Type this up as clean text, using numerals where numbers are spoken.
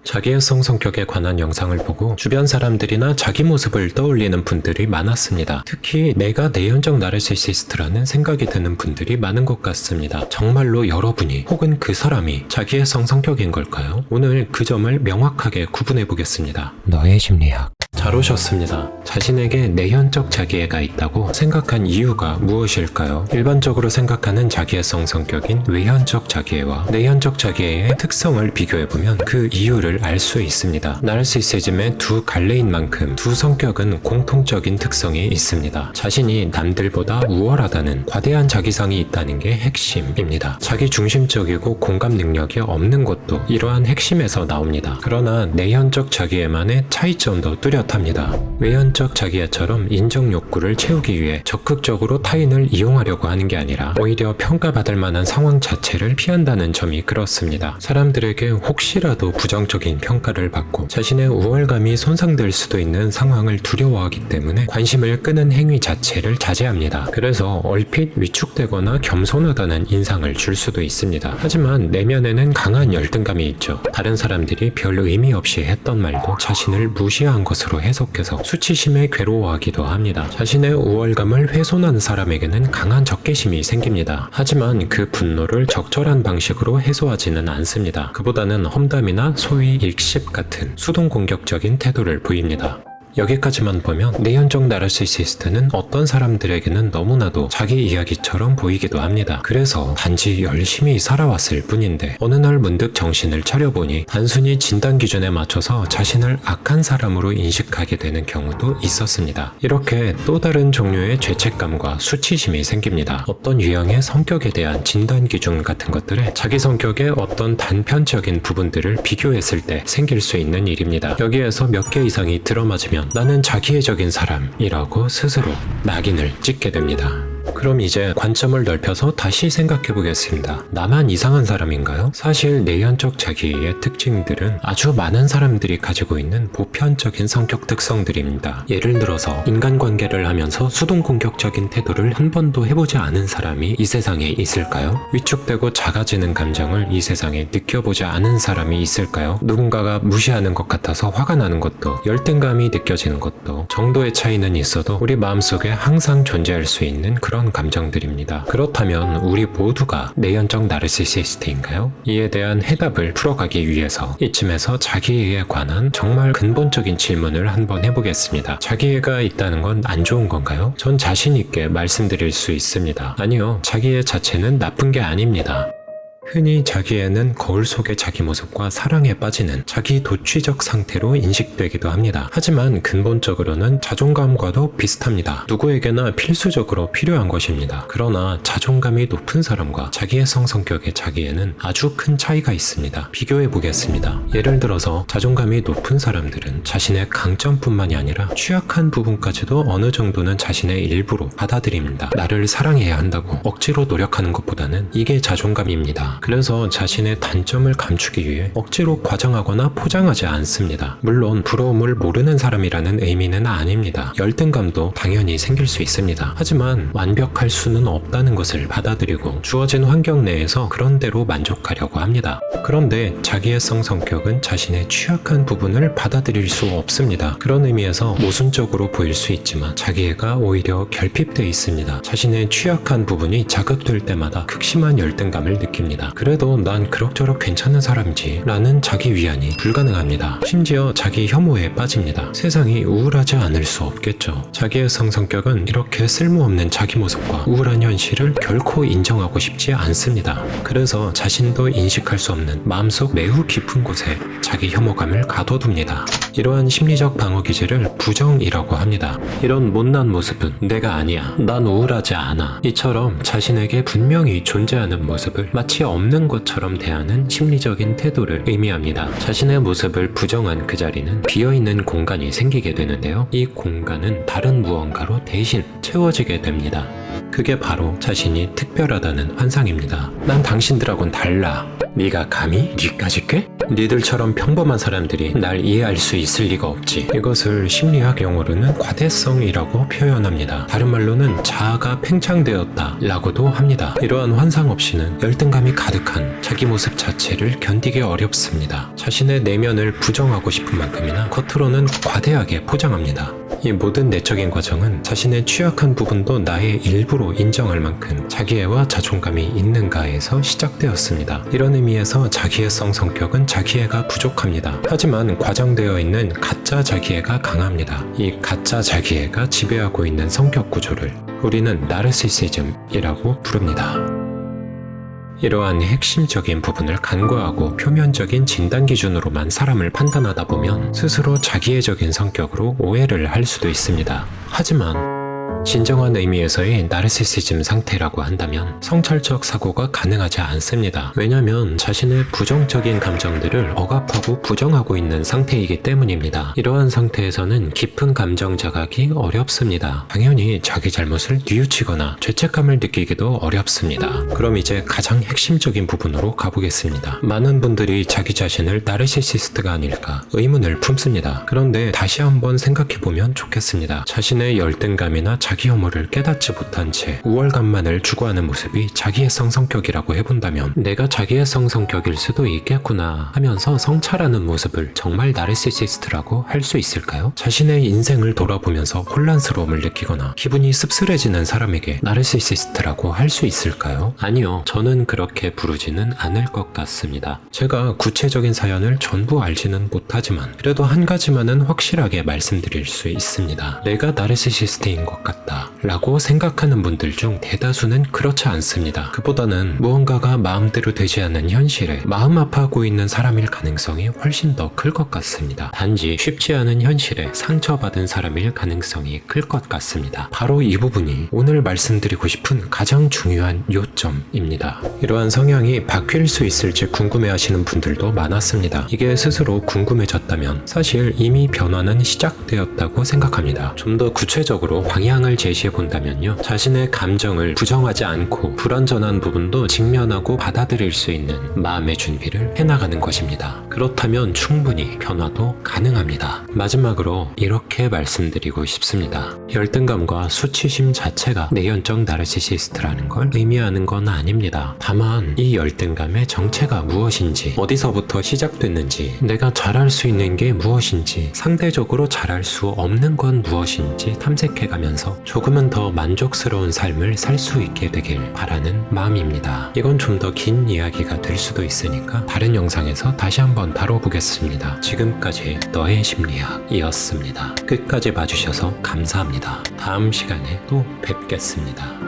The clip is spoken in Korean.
자기애성 성격에 관한 영상을 보고 주변 사람들이나 자기 모습을 떠올리는 분들이 많았습니다. 특히 내가 내연적 나르시시스트라는 생각이 드는 분들이 많은 것 같습니다. 정말로 여러분이 혹은 그 사람이 자기애성 성격인 걸까요? 오늘 그 점을 명확하게 구분해 보겠습니다. 너의 심리학. 잘 오셨습니다. 자신에게 내현적 자기애가 있다고 생각한 이유가 무엇일까요? 일반적으로 생각하는 자기애성 성격인 외현적 자기애와 내현적 자기애의 특성을 비교해보면 그 이유를 알 수 있습니다. 나르시시즘의 두 갈래인 만큼 두 성격은 공통적인 특성이 있습니다. 자신이 남들보다 우월하다는 과대한 자기상이 있다는 게 핵심입니다. 자기 중심적이고 공감 능력이 없는 것도 이러한 핵심에서 나옵니다. 그러나 내현적 자기애만의 차이점도 뚜렷합니다. 외현적 자기애처럼 인정 욕구를 채우기 위해 적극적으로 타인을 이용하려고 하는 게 아니라 오히려 평가받을 만한 상황 자체를 피한다는 점이 그렇습니다. 사람들에게 혹시라도 부정적인 평가를 받고 자신의 우월감이 손상될 수도 있는 상황을 두려워하기 때문에 관심을 끄는 행위 자체를 자제합니다. 그래서 얼핏 위축되거나 겸손하다는 인상을 줄 수도 있습니다. 하지만 내면에는 강한 열등감이 있죠. 다른 사람들이 별 의미 없이 했던 말도 자신을 무시한 것으로 해석해서 수치심에 괴로워하기도 합니다. 자신의 우월감을 훼손한 사람에게는 강한 적개심이 생깁니다. 하지만 그 분노를 적절한 방식으로 해소하지는 않습니다. 그보다는 험담이나 소위 일십 같은 수동 공격적인 태도를 보입니다. 여기까지만 보면 내현적 나르시시스트는 어떤 사람들에게는 너무나도 자기 이야기처럼 보이기도 합니다. 그래서 단지 열심히 살아왔을 뿐인데 어느 날 문득 정신을 차려보니 단순히 진단 기준에 맞춰서 자신을 악한 사람으로 인식하게 되는 경우도 있었습니다. 이렇게 또 다른 종류의 죄책감과 수치심이 생깁니다. 어떤 유형의 성격에 대한 진단 기준 같은 것들에 자기 성격의 어떤 단편적인 부분들을 비교했을 때 생길 수 있는 일입니다. 여기에서 몇 개 이상이 들어맞으면 나는 자기애적인 사람이라고 스스로 낙인을 찍게 됩니다. 그럼 이제 관점을 넓혀서 다시 생각해 보겠습니다. 나만 이상한 사람인가요? 사실 내현적 자기애의 특징들은 아주 많은 사람들이 가지고 있는 보편적인 성격 특성들입니다. 예를 들어서 인간관계를 하면서 수동 공격적인 태도를 한 번도 해보지 않은 사람이 이 세상에 있을까요? 위축되고 작아지는 감정을 이 세상에 느껴보지 않은 사람이 있을까요? 누군가가 무시하는 것 같아서 화가 나는 것도, 열등감이 느껴지는 것도 정도의 차이는 있어도 우리 마음속에 항상 존재할 수 있는 그런 감정들입니다. 그렇다면 우리 모두가 내현적 나르시시스트인가요? 이에 대한 해답을 풀어가기 위해서 이쯤에서 자기애에 관한 정말 근본적인 질문을 한번 해보겠습니다. 자기애가 있다는 건 안 좋은 건가요? 전 자신 있게 말씀드릴 수 있습니다. 아니요, 자기애 자체는 나쁜 게 아닙니다. 흔히 자기애는 거울 속의 자기 모습과 사랑에 빠지는 자기 도취적 상태로 인식되기도 합니다. 하지만 근본적으로는 자존감과도 비슷합니다. 누구에게나 필수적으로 필요한 것입니다. 그러나 자존감이 높은 사람과 자기애성 성격의 자기애는 아주 큰 차이가 있습니다. 비교해 보겠습니다. 예를 들어서 자존감이 높은 사람들은 자신의 강점뿐만이 아니라 취약한 부분까지도 어느 정도는 자신의 일부로 받아들입니다. 나를 사랑해야 한다고 억지로 노력하는 것보다는 이게 자존감입니다. 그래서 자신의 단점을 감추기 위해 억지로 과장하거나 포장하지 않습니다. 물론 부러움을 모르는 사람이라는 의미는 아닙니다. 열등감도 당연히 생길 수 있습니다. 하지만 완벽할 수는 없다는 것을 받아들이고 주어진 환경 내에서 그런 대로 만족하려고 합니다. 그런데 자기애성 성격은 자신의 취약한 부분을 받아들일 수 없습니다. 그런 의미에서 모순적으로 보일 수 있지만 자기애가 오히려 결핍되어 있습니다. 자신의 취약한 부분이 자극될 때마다 극심한 열등감을 느낍니다. 그래도 난 그럭저럭 괜찮은 사람이지 라는 자기 위안이 불가능합니다. 심지어 자기 혐오에 빠집니다. 세상이 우울하지 않을 수 없겠죠. 자기애성 성격은 이렇게 쓸모없는 자기 모습과 우울한 현실을 결코 인정하고 싶지 않습니다. 그래서 자신도 인식할 수 없는 마음속 매우 깊은 곳에 자기 혐오감을 가둬둡니다. 이러한 심리적 방어 기제를 부정이라고 합니다. 이런 못난 모습은 내가 아니야, 난 우울하지 않아 이처럼 자신에게 분명히 존재하는 모습을 마치 없는 것처럼 대하는 심리적인 태도를 의미합니다. 자신의 모습을 부정한 그 자리는 비어있는 공간이 생기게 되는데요. 이 공간은 다른 무언가로 대신 채워지게 됩니다. 그게 바로 자신이 특별하다는 환상입니다. 난 당신들하고는 달라. 네가 감히 니까지 꽤? 니들처럼 평범한 사람들이 날 이해할 수 있을 리가 없지. 이것을 심리학 용어로는 과대성이라고 표현합니다. 다른 말로는 자아가 팽창되었다 라고도 합니다. 이러한 환상 없이는 열등감이 가득한 자기 모습 자체를 견디기 어렵습니다. 자신의 내면을 부정하고 싶은 만큼이나 겉으로는 과대하게 포장합니다. 이 모든 내적인 과정은 자신의 취약한 부분도 나의 일부로 인정할 만큼 자기애와 자존감이 있는가에서 시작되었습니다. 이런 의미에서 자기애성 성격은 자기애가 부족합니다. 하지만 과장되어 있는 가짜 자기애가 강합니다. 이 가짜 자기애가 지배하고 있는 성격 구조를 우리는 나르시시즘이라고 부릅니다. 이러한 핵심적인 부분을 간과하고 표면적인 진단 기준으로만 사람을 판단하다 보면 스스로 자기애적인 성격으로 오해를 할 수도 있습니다. 하지만 진정한 의미에서의 나르시시즘 상태라고 한다면 성찰적 사고가 가능하지 않습니다. 왜냐하면 자신의 부정적인 감정들을 억압하고 부정하고 있는 상태이기 때문입니다. 이러한 상태에서는 깊은 감정 자각이 어렵습니다. 당연히 자기 잘못을 뉘우치거나 죄책감을 느끼기도 어렵습니다. 그럼 이제 가장 핵심적인 부분으로 가보겠습니다. 많은 분들이 자기 자신을 나르시시스트가 아닐까 의문을 품습니다. 그런데 다시 한번 생각해보면 좋겠습니다. 자신의 열등감이나 자기 혐오를 깨닫지 못한 채 우월감만을 추구하는 모습이 자기애성 성격이라고 해본다면 내가 자기애성 성격일 수도 있겠구나 하면서 성찰하는 모습을 정말 나르시시스트라고 할 수 있을까요? 자신의 인생을 돌아보면서 혼란스러움을 느끼거나 기분이 씁쓸해지는 사람에게 나르시시스트라고 할 수 있을까요? 아니요, 저는 그렇게 부르지는 않을 것 같습니다. 제가 구체적인 사연을 전부 알지는 못하지만 그래도 한 가지만은 확실하게 말씀드릴 수 있습니다. 내가 나르시시스트인 것 같다 라고 생각하는 분들 중 대다수는 그렇지 않습니다. 그보다는 무언가가 마음대로 되지 않는 현실에 마음 아파하고 있는 사람일 가능성이 훨씬 더 클 것 같습니다. 단지 쉽지 않은 현실에 상처받은 사람일 가능성이 클 것 같습니다. 바로 이 부분이 오늘 말씀드리고 싶은 가장 중요한 요점입니다. 이러한 성향이 바뀔 수 있을지 궁금해하시는 분들도 많았습니다. 이게 스스로 궁금해졌다면 사실 이미 변화는 시작되었다고 생각합니다. 좀 더 구체적으로 방향을 제시해 본다면요. 자신의 감정을 부정하지 않고 불완전한 부분도 직면하고 받아들일 수 있는 마음의 준비를 해나가는 것입니다. 그렇다면 충분히 변화도 가능합니다. 마지막으로 이렇게 말씀드리고 싶습니다. 열등감과 수치심 자체가 내연적 나르시시스트라는 걸 의미하는 건 아닙니다. 다만 이 열등감의 정체가 무엇인지, 어디서부터 시작됐는지, 내가 잘할 수 있는 게 무엇인지, 상대적으로 잘할 수 없는 건 무엇인지 탐색해가면서 조금은 더 만족스러운 삶을 살 수 있게 되길 바라는 마음입니다. 이건 좀 더 긴 이야기가 될 수도 있으니까 다른 영상에서 다시 한번 다뤄보겠습니다. 지금까지 너의 심리학이었습니다. 끝까지 봐주셔서 감사합니다. 다음 시간에 또 뵙겠습니다.